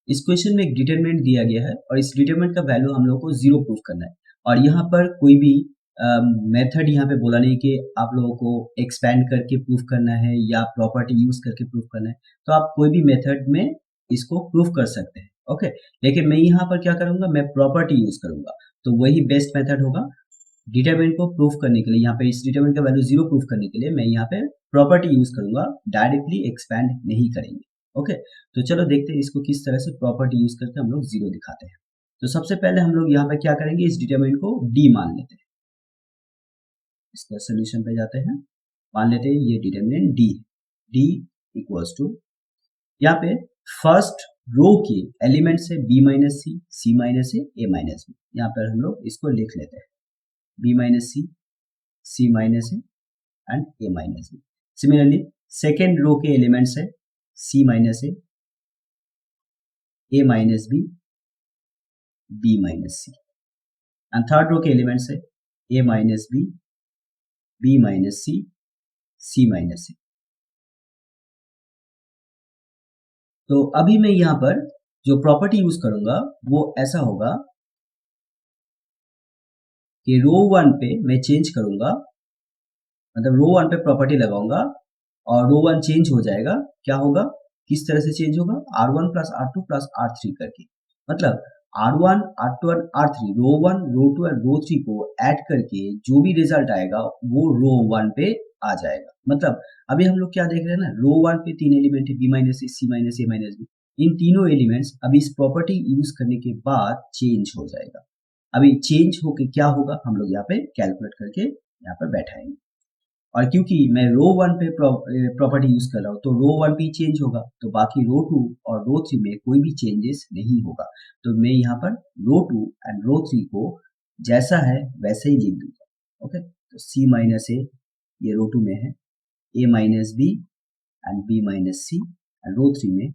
इस क्वेश्चन में एक डिटरमिनेंट दिया गया है और इस डिटरमिनेंट का वैल्यू हम लोग को 0 प्रूफ करना है और यहाँ पर कोई भी मेथड यहाँ पे बोला नहीं कि आप लोगों को एक्सपेंड करके प्रूफ करना है या प्रॉपर्टी यूज करके प्रूफ करना है। तो आप कोई भी मेथड में इसको प्रूफ कर सकते हैं, ओके। लेकिन मैं यहाँ पर क्या करूँगा, मैं प्रॉपर्टी यूज करूँगा, तो वही बेस्ट मेथड होगा डिटरमिनेंट को प्रूफ करने के लिए। यहाँ पे इस डिटरमिनेंट का वैल्यू 0 प्रूफ करने के लिए मैं यहाँ पे प्रॉपर्टी यूज करूँगा, डायरेक्टली एक्सपेंड नहीं करेंगे, ओके। तो चलो देखते हैं इसको किस तरह से प्रॉपर्टी यूज करके हम लोग 0 दिखाते हैं। तो सबसे पहले हम लोग यहाँ पे क्या करेंगे, इस डिटरमिनेंट को d मान लेते हैं। इसका सोल्यूशन पे जाते हैं, मान लेते हैं ये डिटरमिनेंट d इक्वल्स टू, यहाँ पे फर्स्ट रो के एलिमेंट है b minus C minus a minus b। यहाँ पर हम लोग इसको लिख लेते हैं b minus C minus a and a minus b। Similarly second row के एलिमेंट्स है c minus a minus b minus c and third row के एलिमेंट्स है a minus b minus c minus c। तो अभी मैं यहाँ पर जो प्रॉपर्टी यूज करूंगा वो ऐसा होगा कि रो 1 पे मैं चेंज करूंगा, मतलब रो 1 पे प्रॉपर्टी लगाऊंगा और रो 1 चेंज हो जाएगा। क्या होगा, किस तरह से चेंज होगा, R1 plus R2 plus R3 करके, मतलब R1 R2 और R3 रो 1 रो 2 और रो 3 को ऐड करके जो भी रिजल्ट आएगा वो रो 1 पे आ जाएगा। मतलब अभी हम लोग क्या देख रहे हैं ना, रो 1 पे 3 एलिमेंट है b minus c minus a minus b। इन तीनों एलिमेंट्स अभी इस प्रॉपर्टी यूज करने के बाद चेंज हो जाएगा। अभी चेंज होके क्या होगा हम लोग यहाँ पे कैलकुलेट करके यहाँ पर बैठाएंगे। और क्योंकि मैं रो 1 पे प्रॉपर्टी यूज कर रहा हूँ तो रो 1 भी चेंज होगा, तो बाकी रो 2 और रो 3 में कोई भी चेंजेस नहीं होगा। तो मैं यहाँ पर रो 2 एंड रो 3 को जैसा है वैसे ही लिख दूंगा, ओके। तो c माइनस ए ये रो 2 में है, a minus B and b minus C, and row 3 में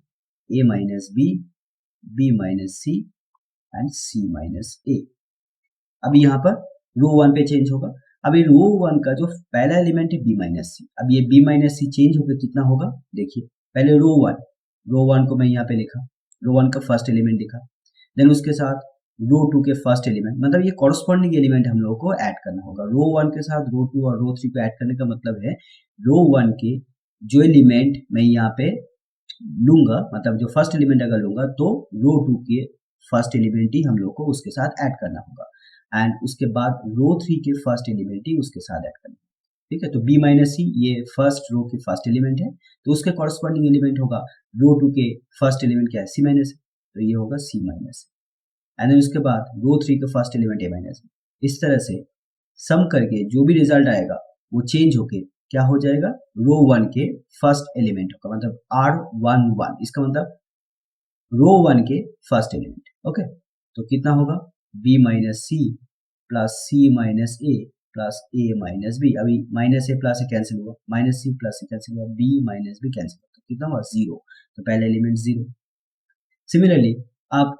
a minus b minus C and c minus a। अभी यहाँ पर रो 1 पे चेंज होगा। अभी रो 1 का जो पहला एलिमेंट है b माइनस सी, अब ये b माइनस सी चेंज होकर कितना होगा, देखिए पहले रो 1 को मैं यहाँ पे लिखा, रो 1 का फर्स्ट एलिमेंट लिखा, देन उसके साथ रो 2 के फर्स्ट एलिमेंट, मतलब ये कॉरस्पॉन्डिंग एलिमेंट हम लोगों को ऐड करना होगा। रो 1 के साथ रो 2 और रो 3 को ऐड करने का मतलब है रो 1 के जो एलिमेंट मैं यहाँ पे लूंगा, मतलब जो फर्स्ट एलिमेंट अगर लूंगा तो रो 2 के फर्स्ट एलिमेंट ही हम लोग को उसके साथ ऐड करना होगा, एंड उसके बाद रो 3 के फर्स्ट एलिमेंट ही उसके साथ ऐड करना है, ठीक है। तो b माइनस सी ये फर्स्ट रो के फर्स्ट एलिमेंट है, तो उसके कॉरस्पॉन्डिंग एलिमेंट होगा रो 2 के फर्स्ट एलिमेंट क्या है, c माइनस, तो ये होगा c माइनस, एंड देन उसके बाद रो 3 के फर्स्ट एलिमेंट a माइनस। इस तरह से सम करके जो भी रिजल्ट आएगा वो चेंज होके क्या हो जाएगा, रो 1 के फर्स्ट एलिमेंट होगा, मतलब R11, इसका मतलब रो 1 के फर्स्ट एलिमेंट, ओके। तो कितना होगा, b minus C plus c minus a plus a minus b। अभी minus a plus a cancel हुआ, minus c plus c cancel हुआ, b माइनस b कैंसिल हुआ, तो कितना हुआ, 0। तो पहला एलिमेंट 0। सिमिलरली आप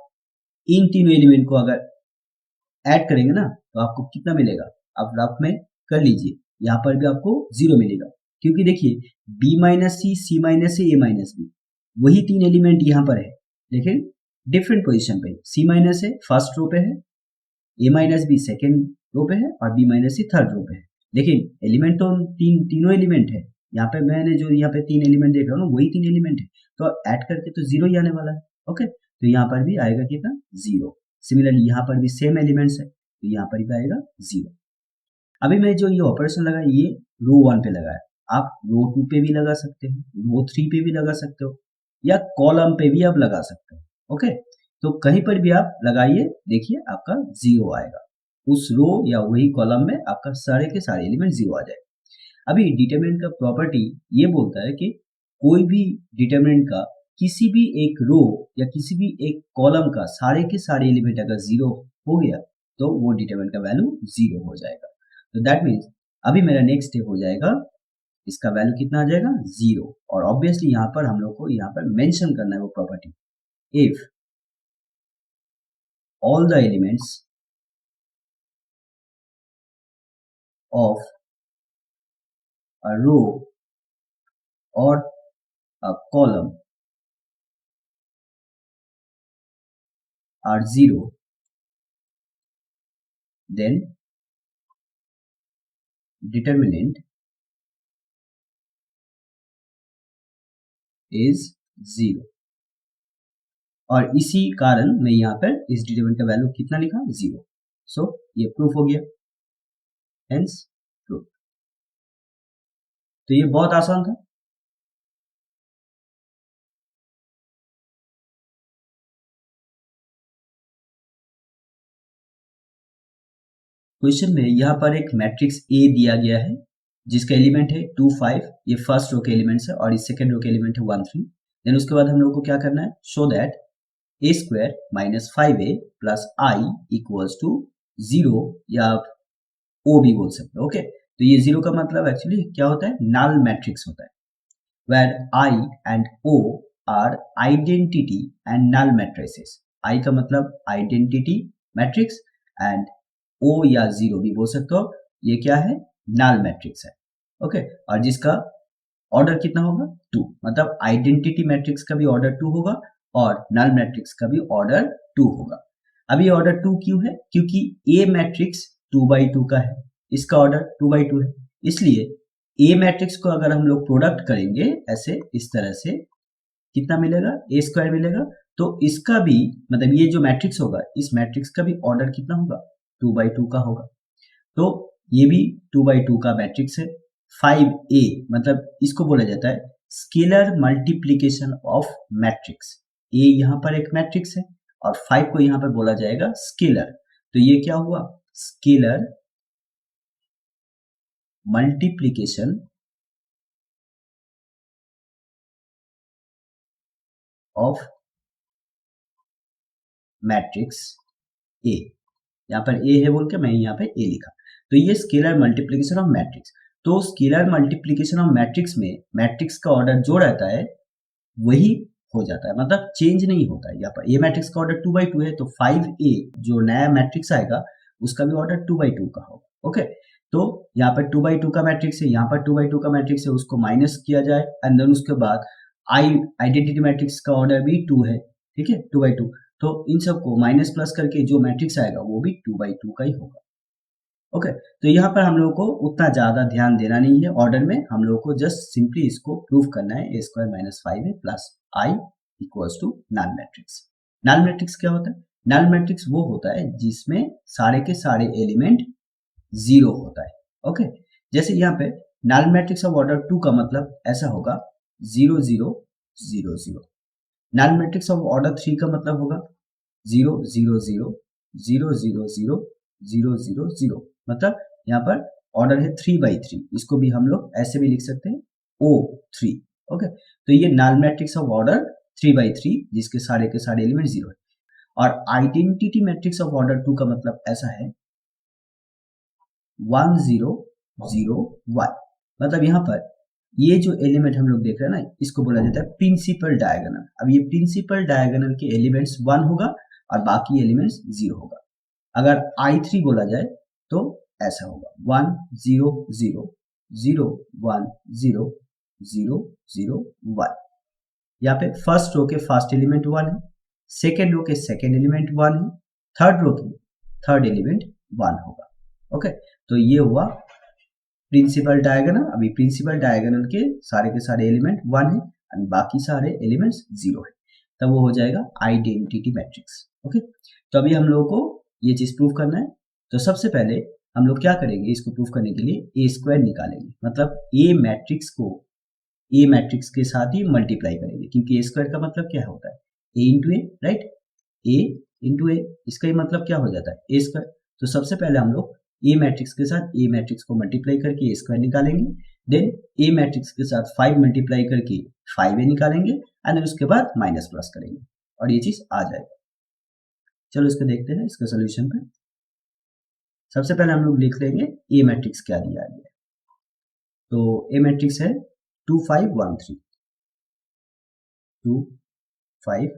इन तीनों एलिमेंट को अगर ऐड करेंगे ना तो आपको कितना मिलेगा, आप रफ में कर लीजिए, यहाँ पर भी आपको 0 मिलेगा, क्योंकि देखिए b minus C minus a minus b वही तीन एलिमेंट यहाँ पर है, लेकिन डिफरेंट पोजीशन पे। c minus A first row पे है, a minus B second row पे है और b minus C third row पे है, लेकिन एलिमेंट तो तीनों एलिमेंट है। यहाँ पे मैंने जो यहाँ पे तीन एलिमेंट देख रहा हूँ ना वही तीन एलिमेंट है, तो ऐड करके तो 0 ही आने वाला है, ओके। तो यहाँ पर भी आएगा कितना, 0। सिमिलरली यहाँ पर भी सेम एलिमेंट्स है तो यहाँ पर भी आएगा 0। अभी मैं जो ये ऑपरेशन लगाया ये रो 1 पे लगाया, आप रो 2 पे भी लगा सकते हो, रो 3 पे भी लगा सकते हो, या कॉलम पे भी आप लगा सकते हो, ओके। तो कहीं पर भी आप लगाइए, देखिए आपका 0 आएगा, उस रो या वही कॉलम में आपका सारे के सारे एलिमेंट 0 आ जाएगा। अभी डिटरमिनेंट का प्रॉपर्टी ये बोलता है कि कोई भी डिटरमिनेंट का किसी भी एक रो या किसी भी एक कॉलम का सारे के सारे एलिमेंट अगर 0 हो गया तो वो डिटरमिनेंट का वैल्यू 0 हो जाएगा। तो दैट मीन्स अभी मेरा नेक्स्ट स्टेप हो जाएगा, इसका वैल्यू कितना आ जाएगा, 0। और ऑब्वियसली यहाँ पर हम लोग को यहाँ पर मेंशन करना है वो property, if all the elements of a row or a column are 0, then determinant is 0। और इसी कारण मैं यहाँ पर इस डिटरमिनेंट का वैल्यू कितना लिखा 0। सो ये प्रूफ हो गया, हेंस प्रूफ। तो ये बहुत आसान था। क्वेश्चन में यहाँ पर एक मैट्रिक्स ए दिया गया है जिसका एलिमेंट है 2 5, ये फर्स्ट रो के एलिमेंट्स है और इस सेकंड रो के एलिमेंट है 1 3। देन उसके बाद हम लोग को क्या करना है, show that A square minus 5a plus I equals to 0, या ओ भी बोल सकते हो। ओके, तो ये 0 का मतलब एक्चुअली क्या होता है, नल मैट्रिक्स होता है, where I and O are identity and null matrices. I का मतलब आइडेंटिटी मैट्रिक्स एंड ओ या 0 भी बोल सकते हो, ये क्या है, नल मैट्रिक्स है। ओके, और जिसका ऑर्डर कितना होगा 2, मतलब आइडेंटिटी मैट्रिक्स का भी ऑर्डर 2 होगा और नल मैट्रिक्स का भी ऑर्डर 2 होगा। अभी ऑर्डर 2 क्यों है, क्योंकि ए मैट्रिक्स 2/2 का है, इसका ऑर्डर 2/2 है, इसलिए ए मैट्रिक्स को अगर हम लोग प्रोडक्ट करेंगे ऐसे इस तरह से, कितना मिलेगा, ए स्क्वायर मिलेगा। तो इसका भी मतलब ये जो मैट्रिक्स होगा इस मैट्रिक्स का भी ऑर्डर कितना होगा, 2/2 का होगा। तो ये भी 2/2 का मैट्रिक्स है। 5a मतलब इसको बोला जाता है स्केलर मल्टीप्लिकेशन ऑफ मैट्रिक्स। ए यहाँ पर एक मैट्रिक्स है और 5 को यहाँ पर बोला जाएगा स्केलर। तो ये क्या हुआ, scalar multiplication of matrix A. यहाँ पर ए है बोल के मैं यहाँ पे ए लिखा, तो ये स्केलर मल्टीप्लिकेशन ऑफ मैट्रिक्स। तो स्केलर मल्टीप्लिकेशन ऑफ मैट्रिक्स में मैट्रिक्स का ऑर्डर जो रहता है वही हो जाता है, मतलब चेंज नहीं होता है। यहाँ पर ए मैट्रिक्स का ऑर्डर 2/2 है, तो 5a जो नया मैट्रिक्स आएगा उसका भी ऑर्डर 2/2 का होगा। ओके, तो यहाँ पर 2/2 का मैट्रिक्स है, यहाँ पर 2/2 का मैट्रिक्स है, उसको माइनस किया जाए एंड देन उसके बाद आइडेंटिटी मैट्रिक्स का ऑर्डर भी 2 है, ठीक है, 2/2। तो इन सबको माइनस प्लस करके जो मैट्रिक्स आएगा वो भी 2/2 का ही होगा। ओके, तो यहाँ पर हम लोगों को उतना ज्यादा ध्यान देना नहीं है ऑर्डर में, हम लोगों को जस्ट सिंपली इसको प्रूव करना है, A square minus 5a plus I equals to null matrix. Null matrix क्या होता है, नल मैट्रिक्स वो होता है जिसमें सारे के सारे एलिमेंट 0 होता है। ओके, जैसे यहाँ पे नल मैट्रिक्स ऑफ ऑर्डर 2 का मतलब ऐसा होगा 0 0 0 0। नल मैट्रिक्स ऑफ ऑर्डर 3 का मतलब होगा 0 0 0 0 0 0 0 0 0, मतलब यहाँ पर ऑर्डर है 3/3, इसको भी हम लोग ऐसे भी लिख सकते हैं O3। ओके, तो ये नल मैट्रिक्स ऑफ ऑर्डर 3/3 जिसके सारे एलिमेंट 0 है। और आइडेंटिटी मैट्रिक्स ऑफ ऑर्डर 2 का मतलब ऐसा है 1 0 0 1, मतलब यहाँ पर ये जो एलिमेंट हम लोग देख रहे हैं ना इसको बोला जाता है प्रिंसिपल डायगोनल। अब ये प्रिंसिपल डायगोनल के एलिमेंट्स 1 होगा और बाकी एलिमेंट्स 0 होगा। अगर I3 बोला जाए तो ऐसा होगा 1 0 0 0 1 0 0 0 1। यहाँ पे फर्स्ट रो के फर्स्ट एलिमेंट 1 है, सेकेंड रो के सेकेंड एलिमेंट 1 है, थर्ड रो के थर्ड एलिमेंट 1 होगा। ओके, तो ये हुआ प्रिंसिपल डायगोनल। अभी प्रिंसिपल डायगोनल के सारे एलिमेंट 1 है और बाकी सारे एलिमेंट्स 0 है, तब वो हो जाएगा आइडेंटिटी मैट्रिक्स। ओके, तो अभी हम लोगों को ये चीज प्रूव करना है। तो सबसे पहले हम लोग क्या करेंगे, इसको प्रूव करने के लिए ए स्क्वायर निकालेंगे, मतलब ए मैट्रिक्स को ए मैट्रिक्स के साथ ही मल्टीप्लाई करेंगे, क्योंकि ए स्क्वायर का मतलब क्या होता है, ए इंटू ए, राइट, ए इंटू ए, इसका ही मतलब क्या हो जाता है ए स्क्वायर। तो सबसे पहले हम लोग ए मैट्रिक्स के साथ ए मैट्रिक्स को मल्टीप्लाई करके ए स्क्वायर निकालेंगे, देन ए मैट्रिक्स के साथ 5 मल्टीप्लाई करके 5a निकालेंगे एंड देन उसके बाद माइनस प्लस करेंगे और ये चीज आ जाएगा। चलो इसको देखते हैं इसका सोल्यूशन पे। सबसे पहले हम लोग लिख लेंगे ए मैट्रिक्स क्या दिया गया है। तो ए मैट्रिक्स है 2 5 1 3, 2 5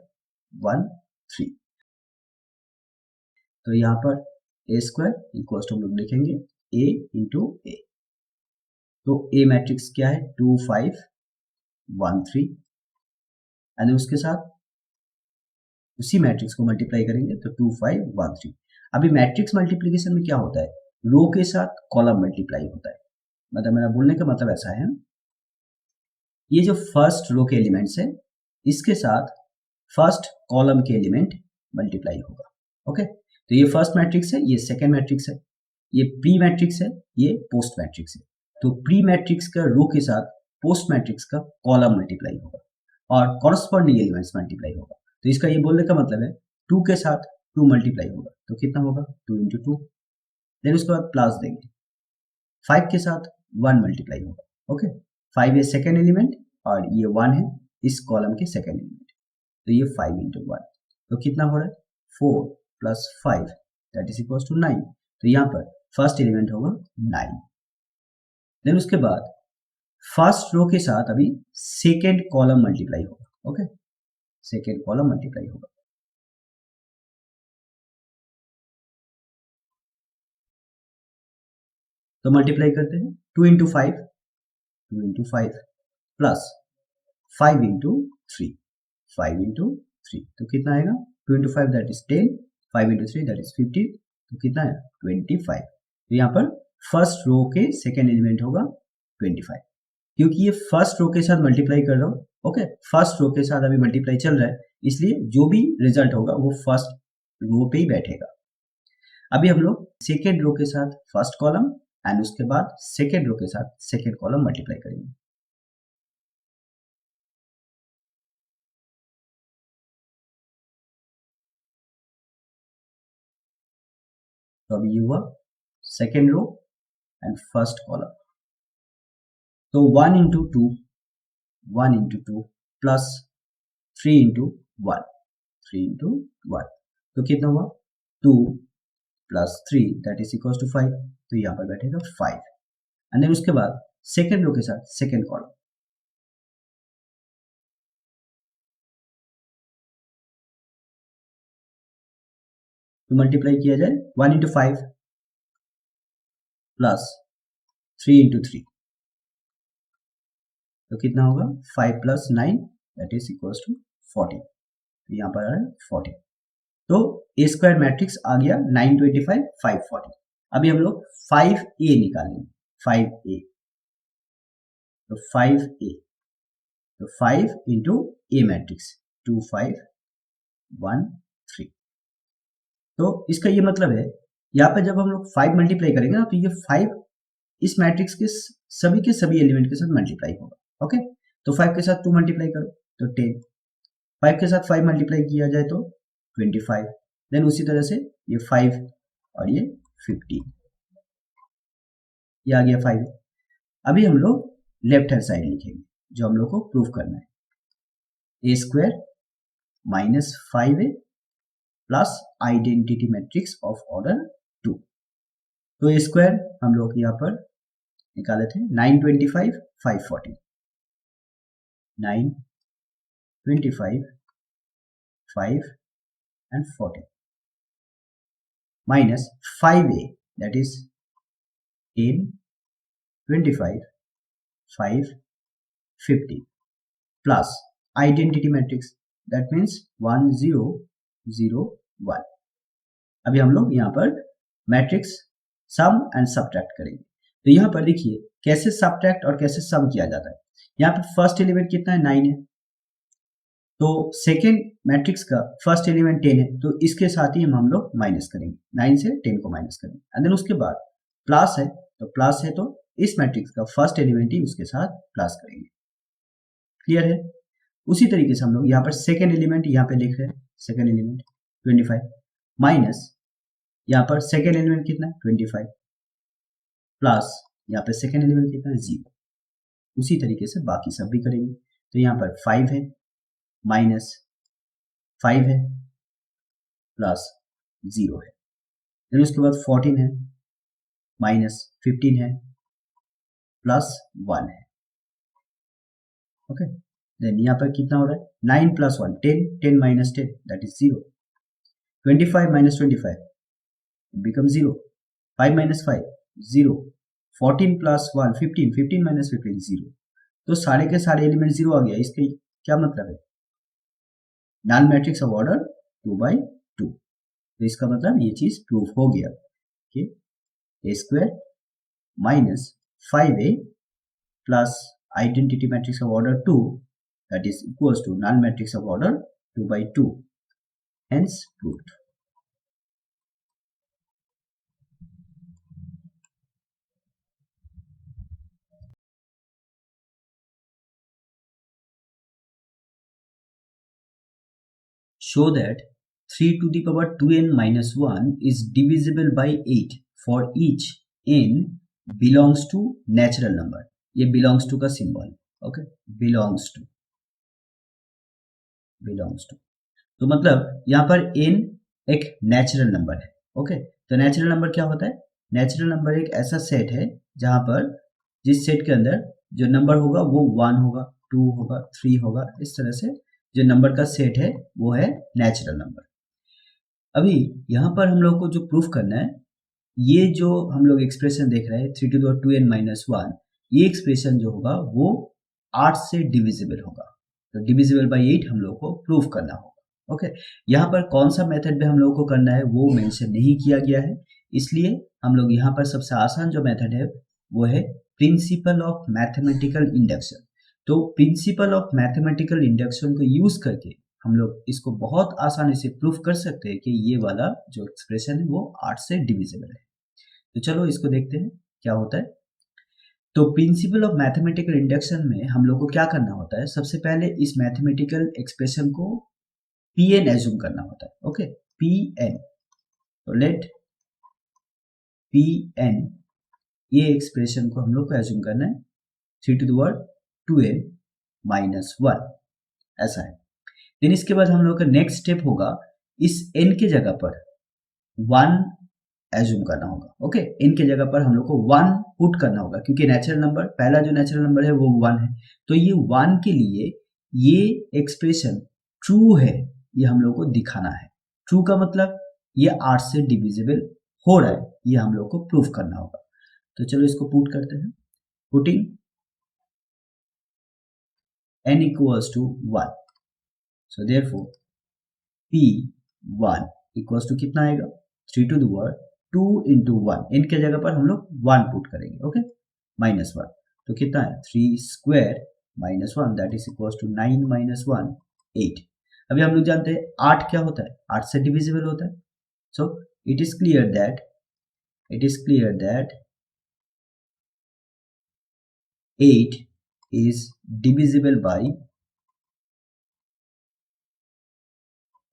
1 3। तो यहाँ पर ए स्क्वायर इक्वल्स टू हम लोग लिखेंगे ए इंटू ए। तो ए मैट्रिक्स क्या है 2 5 1 3 एंड उसके साथ उसी मैट्रिक्स को मल्टीप्लाई करेंगे तो 2 5 1 3। अभी मैट्रिक्स मल्टीप्लिकेशन में क्या होता है, रो के साथ कॉलम मल्टीप्लाई होता है। मतलब मेरा बोलने का मतलब ऐसा है, ये जो फर्स्ट रो के एलिमेंट्स है इसके साथ फर्स्ट कॉलम के एलिमेंट मल्टीप्लाई होगा। ओके, तो ये फर्स्ट मैट्रिक्स है, ये सेकेंड मैट्रिक्स है, ये प्री मैट्रिक्स है, ये पोस्ट मैट्रिक्स है। तो प्री मैट्रिक्स का रो के साथ पोस्ट मैट्रिक्स का कॉलम मल्टीप्लाई होगा और कॉरस्पॉन्डिंग एलिमेंट्स मल्टीप्लाई होगा। तो इसका ये बोलने का मतलब है 2 के साथ 2 मल्टीप्लाई होगा तो कितना होगा 2 इंटू 2, देन उसके बाद प्लस देंगे। 5 के साथ 1 मल्टीप्लाई होगा। ओके, 5 है सेकेंड एलिमेंट और ये 1 है इस कॉलम के सेकेंड एलिमेंट, तो ये 5 इंटू 1 तो कितना हो रहा है 4 plus 5 that is equal to 9। तो यहाँ पर फर्स्ट एलिमेंट होगा 9। देन उसके बाद फर्स्ट रो के साथ अभी सेकेंड कॉलम मल्टीप्लाई होगा। ओके, सेकेंड कॉलम मल्टीप्लाई होगा। तो मल्टीप्लाई करते हैं 2 इंटू 5 प्लस 5 इंटू 3 5 इंटू 3 तो कितना आएगा 2 into 5 that is 10, 5 into 3 that is 15, तो कितना है 25। तो यहाँ पर फर्स्ट रो के सेकेंड एलिमेंट होगा 25, क्योंकि ये फर्स्ट रो के साथ मल्टीप्लाई कर रहा हूँ। ओके, फर्स्ट रो के साथ अभी मल्टीप्लाई चल रहा है, इसलिए जो भी रिजल्ट होगा वो फर्स्ट रो पे ही बैठेगा। अभी हम लोग सेकेंड रो के साथ फर्स्ट कॉलम एंड उसके बाद सेकेंड रो के साथ सेकेंड कॉलम मल्टीप्लाई करेंगे। तो अभी ये हुआ second row and first column, तो 1 इंटू 2 प्लस 3 इंटू 1 तो कितना हुआ 2 plus 3 that is equal to 5, तो यहाँ पर बैठेगा 5 एंड देन उसके बाद सेकेंड रो के साथ सेकेंड कॉलम, तो मल्टीप्लाई किया जाए 1 इंटू 5 प्लस 3 इंटू 3 तो कितना होगा 5 plus 9 that is equal to 14, तो यहाँ पर आ रहा है 14। तो ए स्क्वायर मैट्रिक्स आ गया 925 540। अभी हम लोग 5a निकालेंगे, 5a तो 5a तो 5 इंटू ए मैट्रिक्स 2 5 1 3। तो इसका ये मतलब है यहाँ पे जब हम लोग 5 मल्टीप्लाई करेंगे ना तो ये 5 इस मैट्रिक्स के सभी एलिमेंट के साथ मल्टीप्लाई होगा। ओके, तो 5 के साथ 2 मल्टीप्लाई करो तो 10, 5 के साथ 5 मल्टीप्लाई किया जाए तो 25, देन उसी तरह से ये 5 और ये 15, ये आ गया 5। अभी हम लोग लेफ्ट हैंड साइड लिखेंगे जो हम लोग को प्रूव करना है, A square minus 5a plus identity matrix of order 2। तो ए स्क्वायर हम लोग यहाँ पर निकाले थे 925 540, 925 5 and 40 minus 5a that is 10 25 5 50 plus identity matrix that means 1 0 0 1। अभी हम लोग यहाँ पर मैट्रिक्स सम एंड सब्ट्रैक्ट करेंगे। तो यहाँ पर देखिए कैसे सब्ट्रैक्ट और कैसे सम किया जाता है। यहाँ पर फर्स्ट एलिमेंट कितना है 9 है, तो सेकेंड मैट्रिक्स का फर्स्ट एलिमेंट 10 है, तो इसके साथ ही हम लोग माइनस करेंगे, 9 से 10 को माइनस करेंगे एंड देन उसके बाद प्लस है तो इस मैट्रिक्स का फर्स्ट एलिमेंट ही उसके साथ प्लस करेंगे। क्लियर है? उसी तरीके से हम लोग यहाँ पर सेकेंड एलिमेंट यहाँ पे लिख रहे हैं, सेकेंड एलिमेंट 25 माइनस यहाँ पर सेकेंड एलिमेंट कितना है 25 प्लस यहाँ पे सेकेंड एलिमेंट कितना है 0। उसी तरीके से बाकी सब भी करेंगे। तो यहाँ पर 5 है माइनस 5 है प्लस 0 है, देन उसके बाद 14 है माइनस 15 है प्लस 1 है। ओके, देन यहाँ पर कितना हो रहा है 9 plus 1 10, 10 minus 10 that is 0, 25 minus 25 become 0, 5 minus 5 0, 14 plus 1 15, 15 minus 15 0। तो सारे के सारे एलिमेंट 0 आ गया। इसका क्या मतलब है, नल मैट्रिक्स ऑफ ऑर्डर 2/2। तो इसका मतलब ये चीज प्रूफ हो गया कि A square minus 5a plus identity matrix of order 2 that is equals to null matrix of order 2/2, hence proved. Show that 3 to the power 2n minus 1 is divisible by 8 for each n belongs to natural number. ये belongs to का symbol, okay, belongs to तो मतलब यहाँ पर n एक natural number है, okay. तो natural number क्या होता है? नेचुरल नंबर एक ऐसा सेट है जहाँ पर जिस सेट के अंदर जो नंबर होगा वो 1 होगा, 2 होगा, 3 होगा, इस तरह से जो नंबर का सेट है वो है नेचुरल नंबर। अभी यहाँ पर हम लोग को जो प्रूफ करना है, ये जो हम लोग एक्सप्रेशन देख रहे हैं 3 to the 2n minus 1, ये एक्सप्रेशन जो होगा वो 8 से डिविजिबल होगा। तो डिविजिबल बाई 8 हम लोग को प्रूफ करना होगा, ओके। यहाँ पर कौन सा मेथड में हम लोग को करना है वो मेंशन नहीं किया गया है, इसलिए हम लोग यहाँ पर सबसे आसान जो मेथड है वो है प्रिंसिपल ऑफ मैथमेटिकल इंडक्शन। तो प्रिंसिपल ऑफ मैथमेटिकल इंडक्शन को यूज करके हम लोग इसको बहुत आसानी से प्रूफ कर सकते हैं कि ये वाला जो एक्सप्रेशन है वो 8 से डिविजिबल है। तो चलो इसको देखते हैं क्या होता है। तो प्रिंसिपल ऑफ मैथमेटिकल इंडक्शन में हम लोग को क्या करना होता है, सबसे पहले इस मैथमेटिकल एक्सप्रेशन को Pn एज्यूम करना होता है, ओके। Pn, तो लेट Pn, ये एक्सप्रेशन को हम लोग को एज्यूम करना है 3 to the power 2n minus 1, ऐसा है। देन इसके बाद हम लोग का नेक्स्ट स्टेप होगा इस n के जगह पर 1 एज्यूम करना होगा, ओके। n के जगह पर हम लोग को 1 पुट करना होगा क्योंकि नेचुरल नंबर, पहला जो नेचुरल नंबर है वो 1 है। तो ये 1 के लिए ये एक्सप्रेशन ट्रू है, ये हम लोग को दिखाना है। ट्रू का मतलब ये 8 से डिविजिबल हो रहा है, ये हम लोग को प्रूफ करना होगा। तो चलो इसको पुट करते हैं। Putting n equals to 1, so therefore P1 equals to कितना आएगा, 3 to the power 2 into 1, n के जगह पर हम लोग 1 पुट करेंगे, ओके, माइनस 1। तो कितना है 3 square minus 1 that is equals to 9 minus 1 8। अभी हम लोग जानते हैं 8 क्या होता है, 8 से डिविजिबल होता है। So it is clear that 8 is divisible by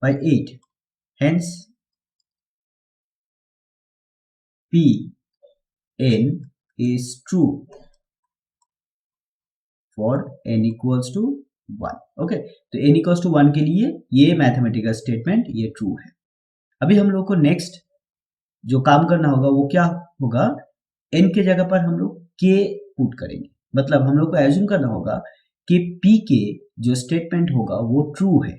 8, hence Pn is true for n equals to 1, okay. तो n equals to 1 के लिए ये मैथमेटिकल स्टेटमेंट ये ट्रू है। अभी हम लोग को नेक्स्ट जो काम करना होगा वो क्या होगा, n के जगह पर हम लोग k पुट करेंगे। मतलब हम लोग को एज्यूम करना होगा कि p के जो स्टेटमेंट होगा वो ट्रू है।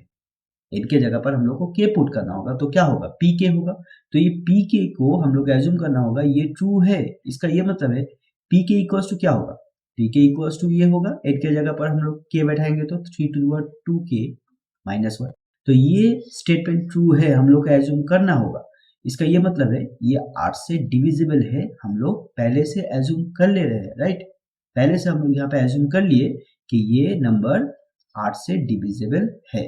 n के जगह पर हम लोग को k पुट करना होगा तो क्या होगा, pk होगा। तो ये pk को हम लोग एज्यूम करना होगा ये ट्रू है, इसका ये मतलब है pk इक्वल्स टू क्या होगा, pk इक्वल्स टू ये होगा, n के जगह पर हम लोग k बैठाएंगे तो 3 to the power 2k minus 1। तो ये स्टेटमेंट ट्रू है, हम लोग को एज्यूम करना होगा। इसका ये मतलब है ये 8 से डिविजिबल है, हम लोग पहले से एज्यूम कर ले रहे हैं, राइट। पहले से हम लोग यहाँ पे एज्यूम कर लिए कि ये नंबर 8 से डिविजिबल है।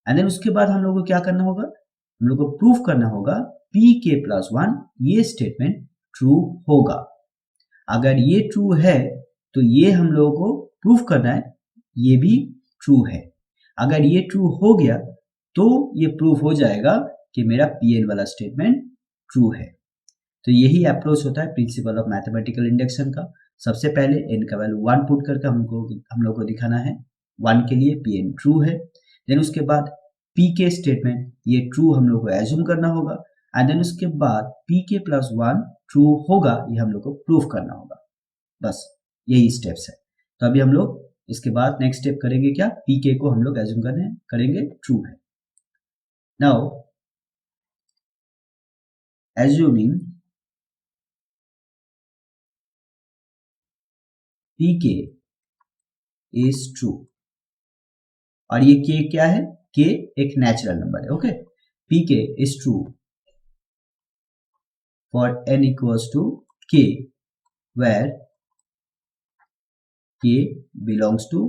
एंड देन उसके बाद हम लोग को क्या करना होगा, हम लोग को प्रूफ करना होगा pk प्लस 1 ये स्टेटमेंट ट्रू होगा। अगर ये ट्रू है तो ये हम लोगों को प्रूफ करना है ये भी ट्रू है। अगर ये ट्रू हो गया तो ये प्रूफ हो जाएगा कि मेरा Pn वाला स्टेटमेंट ट्रू है। तो यही अप्रोच होता है प्रिंसिपल ऑफ मैथमेटिकल इंडक्शन का। सबसे पहले n का वैल्यू 1 पुट करके हम लोग को दिखाना है 1 के लिए Pn ट्रू है। देन उसके बाद pk स्टेटमेंट ये ट्रू हम लोग को एज्यूम करना होगा एंड देन उसके बाद pk प्लस 1 ट्रू होगा, ये हम लोग को प्रूफ करना होगा। बस यही स्टेप्स है। तो अभी हम लोग इसके बाद नेक्स्ट स्टेप करेंगे क्या, pk को हम लोग एज्यूम करेंगे ट्रू है। Now assuming pk is true, और ये k क्या है, k एक नेचुरल नंबर है, okay. pk is true for n equals to k where k belongs to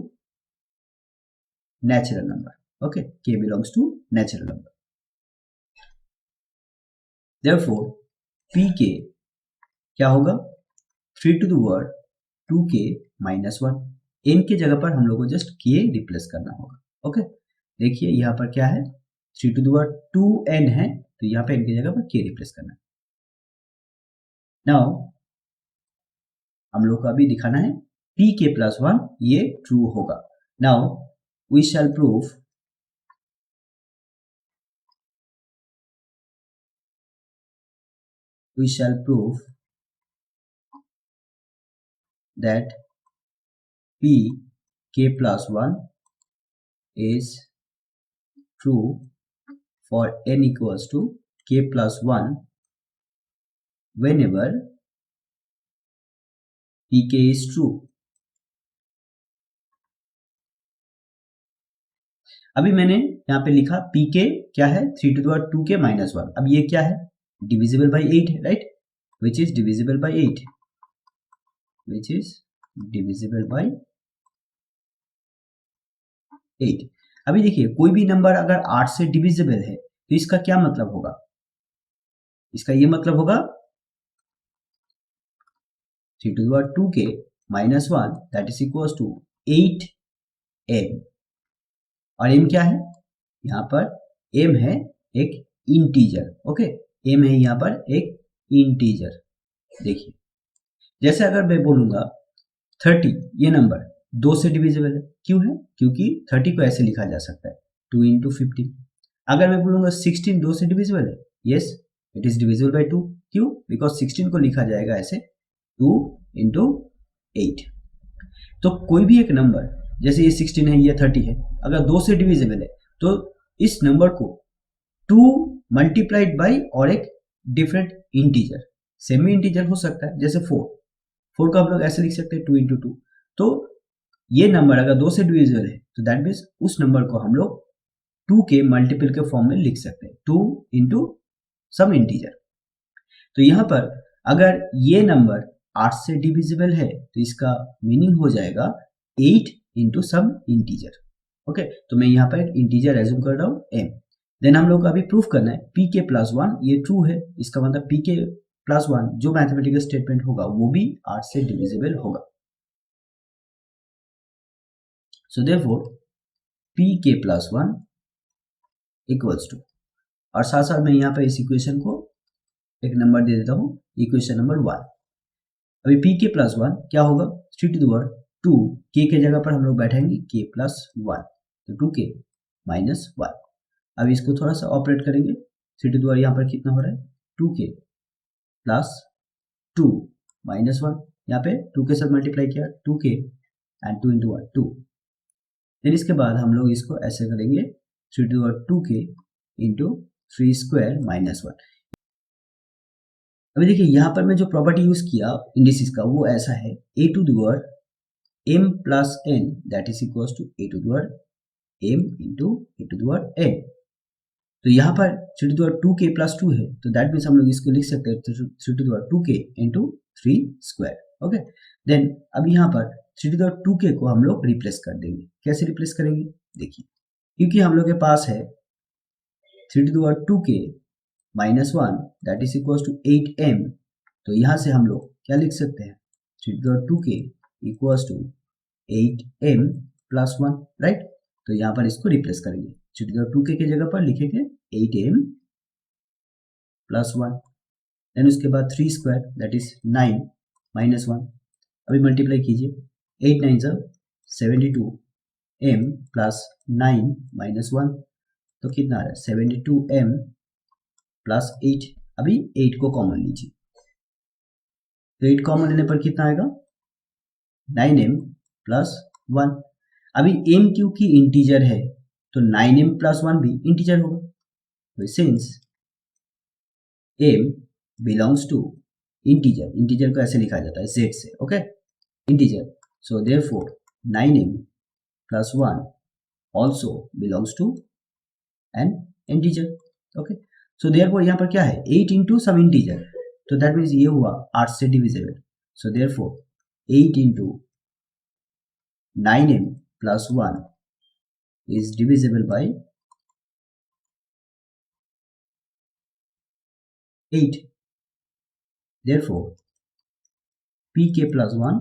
natural number, okay, k belongs to natural number. Therefore pk क्या होगा, 3 to the power 2k minus 1, n के जगह पर हम लोग को just k replace करना होगा, ओके। देखिए यहाँ पर क्या है, 3 to the power 2n है, तो यहाँ पे n की जगह पर k रिप्लेस करना है। नाउ हम लोग को अभी दिखाना है pk प्लस 1 ये ट्रू होगा। Now we shall prove that pk plus 1 is true for n equals to k plus 1 whenever pk is true। अभी मैंने यहाँ पे लिखा pk क्या है, 3 to the power 2k minus 1। अब ये क्या है, डिविजिबल बाई 8 है, right, which is divisible by 8, which is divisible by 8। अभी देखिए कोई भी नंबर अगर 8 से डिविजिबल है तो इसका क्या मतलब होगा, इसका ये मतलब होगा 3 to the power 2k minus 1 that is equals to 8m। और m क्या है, यहाँ पर m है एक इंटीजर, ओके, m है यहाँ पर एक इंटीजर। देखिए जैसे अगर मैं बोलूंगा 30, ये नंबर 2 से डिविजिबल है, क्यों है, क्योंकि 30 को ऐसे लिखा जा सकता है 2 into 15। अगर मैं बोलूंगा 16 2 से डिविजिबल है, yes it is divisible by 2, क्यों, बिकॉज 16 को लिखा जाएगा ऐसे 2 into 8। तो कोई भी एक नंबर, जैसे ये 16 है, ये 30 है, अगर 2 से डिविजिबल है तो इस नंबर को 2 मल्टीप्लाइड बाई और एक डिफरेंट इंटीजर, सेमी इंटीजर हो सकता है, जैसे 4 को हम लोग ऐसे लिख सकते हैं 2 into 2। तो ये नंबर अगर 2 से डिविजिबल है तो दैट मीन्स उस नंबर को हम लोग 2 के मल्टीपल के फॉर्म में लिख सकते हैं, 2 into सम इंटीजर। तो यहाँ पर अगर ये नंबर 8 से डिविजिबल है तो इसका मीनिंग हो जाएगा 8 into सम इंटीजर, ओके। तो मैं यहाँ पर एक इंटीजर एज्यूम कर रहा हूँ m। देन हम लोग को अभी प्रूफ करना है pk प्लस 1 ये ट्रू है, इसका मतलब pk प्लस 1 जो मैथमेटिकल स्टेटमेंट होगा वो भी 8 से डिविजिबल होगा। So therefore pk plus 1 equals to, और साथ साथ मैं यहाँ पर इस इक्वेशन को एक नंबर दे देता हूँ, इक्वेशन नंबर 1। अभी pk प्लस 1 क्या होगा, 3 to the power 2 k के जगह पर हम लोग बैठेंगे k प्लस 1, तो 2k माइनस 1। अब इसको थोड़ा सा ऑपरेट करेंगे, 3 to the power यहाँ पर कितना हो रहा है 2k प्लस 2 माइनस 1, यहाँ पे 2 के साथ मल्टीप्लाई किया 2k एंड 2 into 1 2। देन इसके बाद हम लोग इसको ऐसे करेंगे 3 to the power 2k into 3 square minus 1। अभी देखिए यहाँ पर मैं जो प्रॉपर्टी यूज किया इंडिसेस का वो ऐसा है a to the power m plus n that is equals to a to the power m into a to the power n। तो यहाँ पर 3 to the power 2k plus 2 है, तो दैट मीन्स हम लोग इसको लिख सकते हैं 3 to the power 2k into 3 square, okay. Then अब यहाँ पर 3 to the power 2k को हम लोग रिप्लेस कर देंगे, कैसे रिप्लेस करेंगे, देखिए क्योंकि हम लोग के पास है 3 to the power 2k minus 1 that is equals to 8m, तो यहाँ से हम लोग क्या लिख सकते हैं 3 to the power 2k equals to 8m plus 1, right. तो यहाँ पर इसको रिप्लेस करेंगे, 3 to the power 2k के जगह पर लिखेंगे 8m प्लस 1। देन उसके बाद 3 स्क्वायर दैट इज 9 माइनस 1। अभी मल्टीप्लाई कीजिए 8 9 72m प्लस 9 माइनस 1, तो कितना आ रहा है 72m प्लस 8। अभी 8 को कॉमन लीजिए, तो 8 कॉमन लेने पर कितना आएगा 9m प्लस 1। अभी m क्योंकि इंटीजर है तो 9m प्लस 1 भी इंटीजर होगा, since m belongs to integer, integer को ऐसे लिखा जाता है z से, okay, integer. So therefore 9m plus 1 also belongs to an integer. Okay, so therefore यहाँ पर क्या है 8 इंटू सम इंटीजर, तो दैट मीन्स ये हुआ 8 से divisible. So therefore 8 into 9m plus 1 is divisible by 8. Therefore, pk plus 1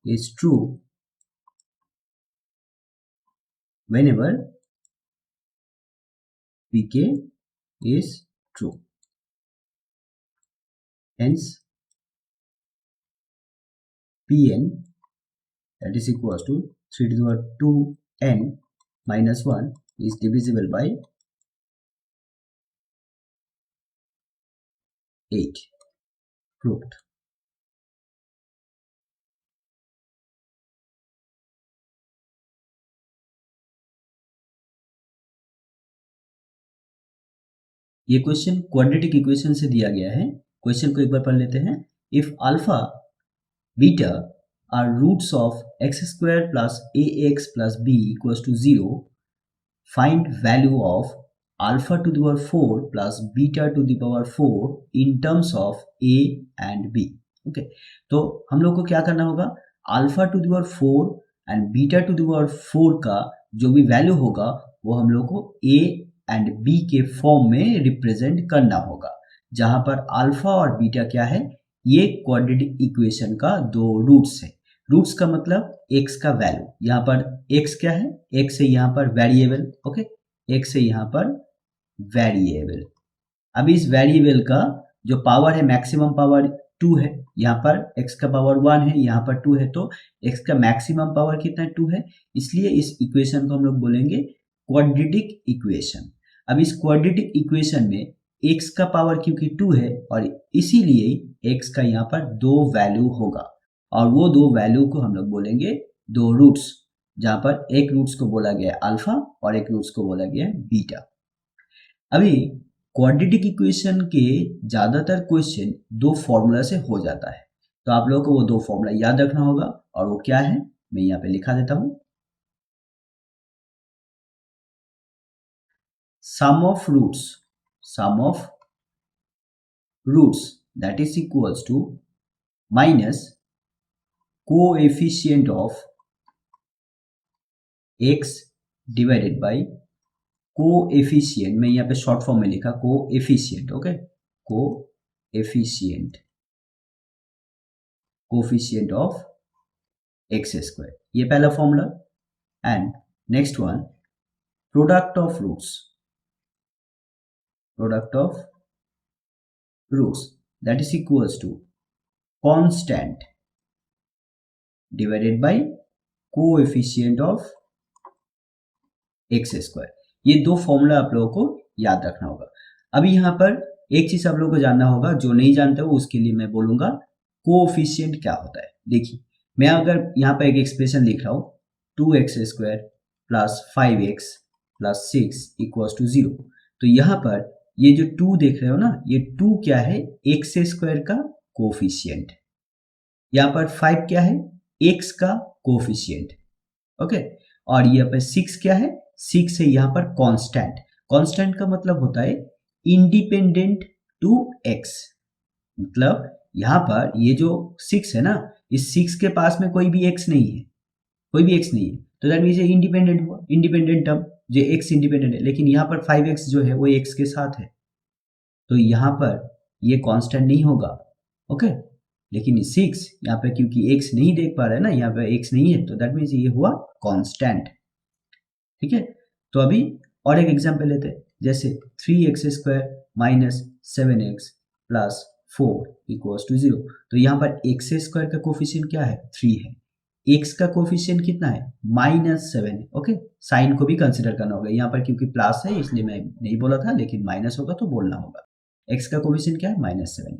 is true whenever pk is true. Hence, pn, that is equals to 3 to the power 2n minus 1 is divisible by 8. Proved. ये question quadratic equation से दिया गया है। Question को एक बार पढ़ लेते हैं। If alpha beta are roots of x square plus ax plus b equals to 0, find value of alpha to the power 4 plus beta to the power 4 in terms of a and b. Okay, तो हम लोग को क्या करना होगा, alpha two the power 4 and beta two the power 4 का जो भी वैल्यू होगा वो हम लोग को a एंड b के फॉर्म में रिप्रेजेंट करना होगा, जहां पर अल्फा और बीटा क्या है, ये क्वाड्रेटिक इक्वेशन का दो रूट्स है। रूट्स का मतलब x का वैल्यू, यहाँ पर x क्या है, x है यहाँ पर वेरिएबल। ओके, x है यहाँ पर वेरिएबल। अब इस वेरिएबल का जो पावर है मैक्सिमम पावर 2 है, यहाँ पर x का पावर 1 है, यहाँ पर 2 है, तो x का मैक्सिमम पावर कितना 2 है, इसलिए इस इक्वेशन को हम लोग बोलेंगे क्वाड्रेटिक इक्वेशन। अब इस क्वाड्रेटिक इक्वेशन में x का पावर क्योंकि 2 है और इसीलिए x का यहाँ पर दो वैल्यू होगा, और वो दो वैल्यू को हम लोग बोलेंगे दो रूट्स, जहां पर एक रूट्स को बोला गया है अल्फा और एक रूट्स को बोला गया है बीटा। अभी क्वाड्रेटिक इक्वेशन के ज्यादातर क्वेश्चन दो फॉर्मूला से हो जाता है, तो आप लोगों को वो दो फॉर्मूला याद रखना होगा, और वो क्या है मैं यहाँ पे लिखा देता हूं। Sum of roots that is equals to minus coefficient of x divided by coefficient, मैं यहाँ पे शॉर्ट फॉर्म में लिखा coefficient. Okay, coefficient of x square, ये पहला formula. And next one, product of roots that is equals to constant divided by coefficient of x square. ये दो formula आप लोगों को याद रखना होगा। अभी यहाँ पर एक चीज आप लोगों को जानना होगा, जो नहीं जानते हो उसके लिए मैं बोलूंगा कोएफिशिएंट क्या होता है। देखिए, मैं अगर यहाँ पर एक एक्सप्रेशन लिख रहा हूँ 2x square plus 5x plus 6 equals to 0, तो यहाँ पर ये जो 2 देख रहे हो ना, ये 2 क्या है, x स्क्वायर का कोएफिशिएंट, यहाँ पर 5 क्या है, x का कोएफिशिएंट। ओके, और यहाँ पर 6 क्या है, 6 है यहाँ पर कांस्टेंट। कांस्टेंट का मतलब होता है इंडिपेंडेंट टू x, मतलब यहाँ पर ये जो 6 है ना, इस 6 के पास में कोई भी x नहीं है, तो दैट मीन्स ये इंडिपेंडेंट हुआ, इंडिपेंडेंट टर्म जो x इंडिपेंडेंट है, लेकिन यहाँ पर 5x जो है वो x के साथ है, तो यहाँ पर ये कांस्टेंट नहीं होगा। ओके, लेकिन 6 यहाँ पे क्योंकि x नहीं देख पा रहे हैं ना, यहाँ पे x नहीं है, तो दैट मीन्स ये हुआ कांस्टेंट। ठीक है, तो अभी और एक एग्जांपल लेते हैं, जैसे 3x square minus 7x plus 4 equals to 0, तो यहाँ पर x स्क्वायर का कोफिशिएंट क्या है, 3 है, x का कोफिशिएंट कितना है, -7 है। ओके, साइन को भी कंसिडर करना होगा, यहाँ पर क्योंकि प्लस है इसलिए मैं नहीं बोला था, लेकिन माइनस होगा तो बोलना होगा। x का कोफिशिएंट क्या है, -7 है,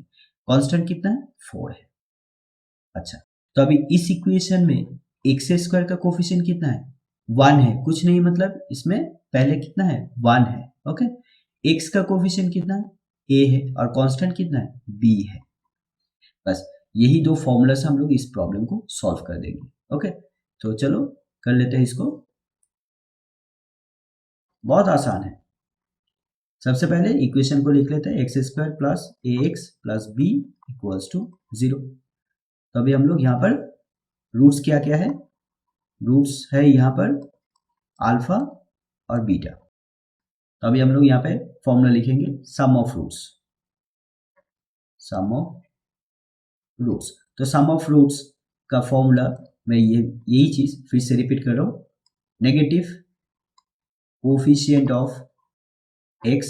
कांस्टेंट कितना है, 4 है। अच्छा, तो अभी इस इक्वेशन में x स्क्वायर का कोफिशिएंट कितना है, 1 है, कुछ नहीं, मतलब इसमें पहले कितना है, 1 है। ओके, x का कोफिशिएंट कितना है, a है, और कांस्टेंट कितना है, b है। बस यही दो फॉर्मूला से हम लोग इस प्रॉब्लम को सॉल्व कर देंगे। ओके, तो चलो कर लेते हैं इसको। बहुत आसान है। सबसे पहले इक्वेशन को लिख लेते हैं, X square plus A X plus B equals to 0। तो अभी हम लोग यहाँ पर रूट्स क्या क्या है, रूट्स है यहाँ पर अल्फा और बीटा। तो अभी हम लोग यहाँ पे फॉर्मूला लिखेंगे sum of roots, sum of roots. तो सम ऑफ रूट्स का फॉर्मूला मैं यही चीज फिर से रिपीट कर रहा हूँ, negative coefficient of x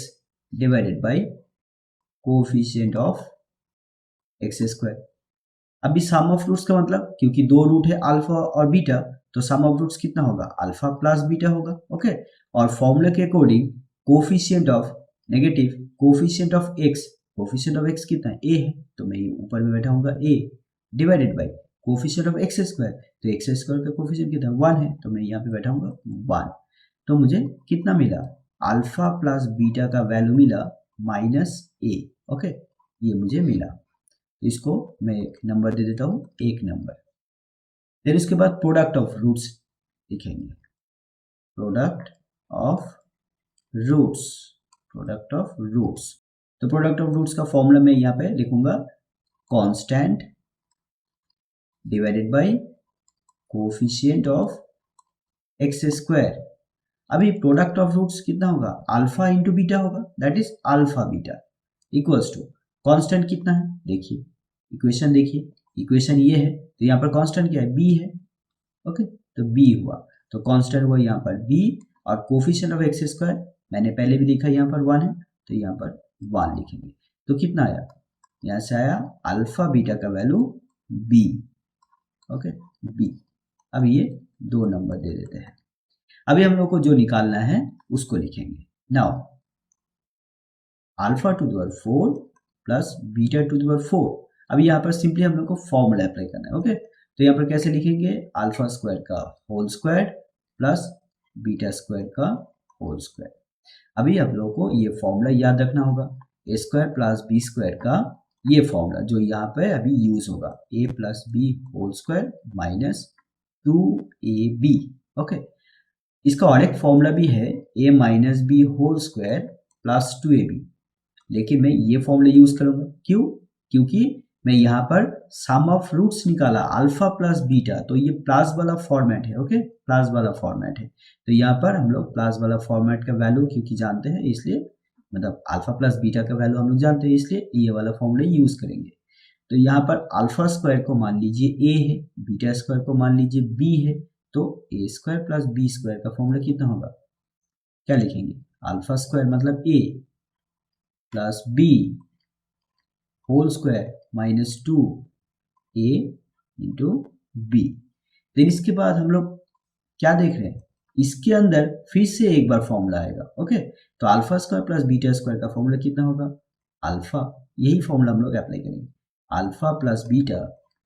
divided by coefficient of X square. अभी सम ऑफ रूट्स का मतलब, क्योंकि दो रूट है अल्फा और बीटा, तो सम ऑफ रूट्स कितना होगा, अल्फा प्लस बीटा होगा। ओके, और फॉर्मूला के according coefficient of negative coefficient of X कितना है, ए है, तो मैं ऊपर में बैठाऊंगा A divided by coefficient of X square, तो एक्स स्क्वायर का कोफिशिएंट कितना है 1 है, तो मैं यहाँ पे बैठाऊंगा 1। तो मुझे कितना मिला, अल्फा प्लस बीटा का वैल्यू मिला -a। ओके, ये मुझे मिला, इसको मैं एक नंबर दे देता हूँ, एक नंबर। फिर इसके बाद प्रोडक्ट ऑफ रूट्स लिखेंगे, product of roots, product of roots. तो प्रोडक्ट ऑफ रूट्स का फॉर्मूला मैं यहाँ पे लिखूंगा constant divided by coefficient of X square. अभी प्रोडक्ट ऑफ रूट्स कितना होगा, अल्फा इंटू बीटा होगा, that is alpha beta equals to constant कितना है, देखिए इक्वेशन देखिए, इक्वेशन ये है, तो यहाँ पर कांस्टेंट क्या है, b है। ओके, तो b हुआ, तो कांस्टेंट हुआ यहाँ पर b, और कोफिशिएंट ऑफ एक्स स्क्वायर मैंने पहले भी लिखा, यहाँ पर 1 है, तो यहाँ पर 1 लिखेंगे। तो कितना आया, यहाँ से आया अल्फा बीटा का वैल्यू b। Okay, b। अब ये 2 नंबर दे देते हैं। अभी हम लोग को जो निकालना है उसको लिखेंगे, now alpha two the power 4 plus beta to the power 4। अभी यहाँ पर सिंपली हम लोग को फॉर्मूला अप्लाई करना है। ओके, तो यहाँ पर कैसे लिखेंगे, अल्फा स्क्वायर का whole square plus beta square का होल स्क्वायर। अभी आप लोगों को ये फॉर्मूला याद रखना होगा, A square plus B square का ये फॉर्मूला जो यहाँ पे अभी यूज होगा, a plus B whole square minus 2ab। ओके, इसका और एक फॉर्मूला भी है, a minus B whole square plus 2ab, लेकिन मैं ये फॉर्मूला यूज करूंगा, क्यों, क्योंकि मैं यहाँ पर सम ऑफ रूट्स निकाला अल्फा प्लस बीटा, तो ये प्लस वाला फॉर्मेट है। ओके, प्लस वाला फॉर्मेट है, तो यहाँ पर हम लोग प्लस वाला फॉर्मेट का वैल्यू क्योंकि जानते हैं, इसलिए मतलब अल्फा प्लस बीटा का वैल्यू हम लोग जानते हैं, इसलिए ये वाला फॉर्मूला यूज करेंगे। तो यहाँ पर अल्फा स्क्वायर को मान लीजिए a है, बीटा स्क्वायर को मान लीजिए b है, तो a square plus B square का फॉर्मूला कितना होगा, क्या लिखेंगे, अल्फा स्क्वायर मतलब a plus b whole square minus 2a into B. Then इसके बाद हम लोग क्या देख रहे हैं, इसके अंदर फिर से एक बार फॉर्मूला आएगा। ओके, तो alpha square plus beta square का फॉर्मूला कितना होगा, अल्फा, यही फॉर्मूला हम लोग अप्लाई करेंगे, अल्फा प्लस बीटा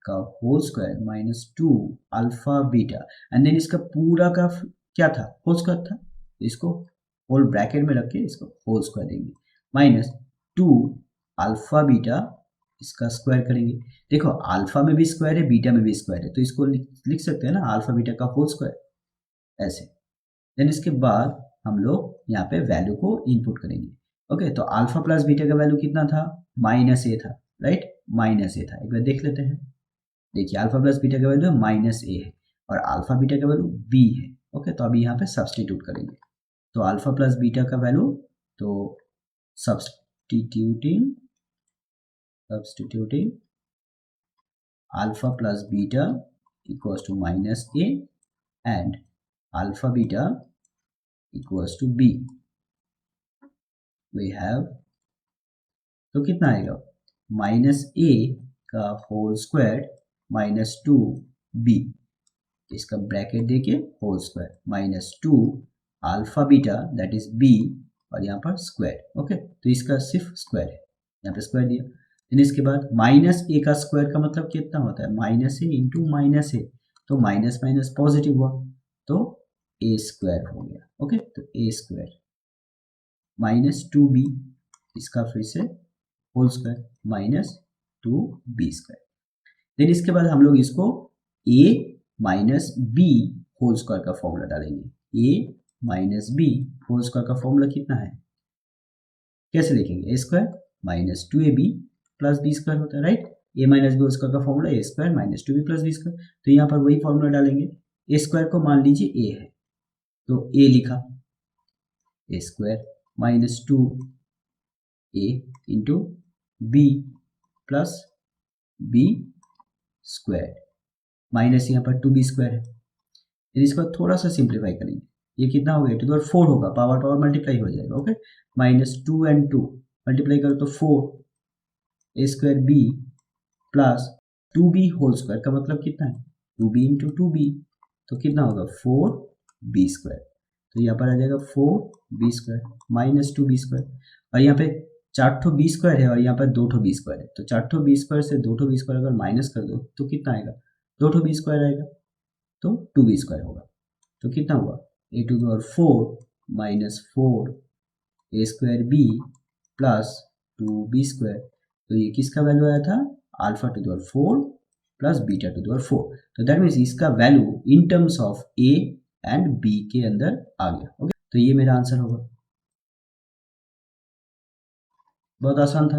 का whole square minus 2 alpha beta, and then इसका पूरा का क्या था, होल स्क्वायर था, इसको होल ब्रैकेट में रख के इसको होल स्क्वायर देंगे, माइनस 2 अल्फा बीटा, इसका स्क्वायर करेंगे। देखो अल्फा में भी स्क्वायर है, बीटा में भी स्क्वायर है, तो इसको लिख सकते हैं ना, अल्फा बीटा का होल स्क्वायर ऐसे। देन इसके बाद हम लोग यहाँ पे वैल्यू को इनपुट करेंगे। ओके, तो अल्फा प्लस बीटा का वैल्यू कितना था, -a था, राइट, -a था। एक बार देख लेते हैं, देखिए अल्फा प्लस बीटा का वैल्यू -a है और अल्फा बीटा का वैल्यू b है। ओके, तो अभी यहाँ पे सब्सटीट्यूट करेंगे, तो अल्फा प्लस बीटा का वैल्यू, तो substituting alpha plus beta equals to -a and alpha beta equals to b, we have, तो कितना आएगा, -a का होल स्क्वायर माइनस 2b, इसका ब्रैकेट देके whole square minus 2 alpha beta that is b, और यहाँ पर स्क्वायर। ओके, तो इसका सिर्फ स्क्वायर है, यहाँ पे स्क्वायर दिया। फिर इसके बाद -a का स्क्वायर का मतलब कितना होता है, -a इंटू -a, तो माइनस माइनस पॉजिटिव हुआ, तो a स्क्वायर हो गया। ओके, तो a स्क्वायर माइनस 2b, इसका फिर से whole square minus 2b square. Then इसके बाद हम लोग इसको a minus b whole square का फॉर्मूला डालेंगे, a minus B whole square का फॉर्मूला कितना है, कैसे लिखेंगे, A square minus 2ab plus B square होता है, right. A minus B whole square का formula A square minus 2b plus B square, तो यहाँ पर वही फॉर्मूला डालेंगे। ए स्क्वायर को मान लीजिए ए है, तो ए लिखा, A square minus 2a into B plus B square, minus यहाँ पर 2b स्क्वायर है। फिर इसको थोड़ा सा सिंप्लीफाई करेंगे, ये कितना हो गया, टू पावर 4 होगा, पावर पावर मल्टीप्लाई हो जाएगा, ओके। माइनस 2 एंड 2 मल्टीप्लाई करो तो 4 A square B plus 2b whole square का मतलब कितना है, 2b इंटू 2b, तो कितना होगा 4b स्क्वायर, तो यहाँ पर आ जाएगा 4b square minus 2b square, और यहाँ पे 4 ठो बी स्क्वायर है और यहाँ पर 2 ठो बी स्क्वायर है, तो 4 ठो बी स्क्वायर से 2 ठो बी स्क्वायर अगर माइनस कर दो तो कितना आएगा, 2 ठो बी स्क्वायर आएगा, तो 2b स्क्वायर होगा, तो कितना हुआ A to power 4 minus 4 A square B plus 2b square, तो ये किसका वैल्यू आया था, alpha to power 4 plus beta to power 4, तो दैट मीन्स इसका value in terms of A and B के अंदर आ गया, ओके। तो ये मेरा आंसर होगा, बहुत आसान था।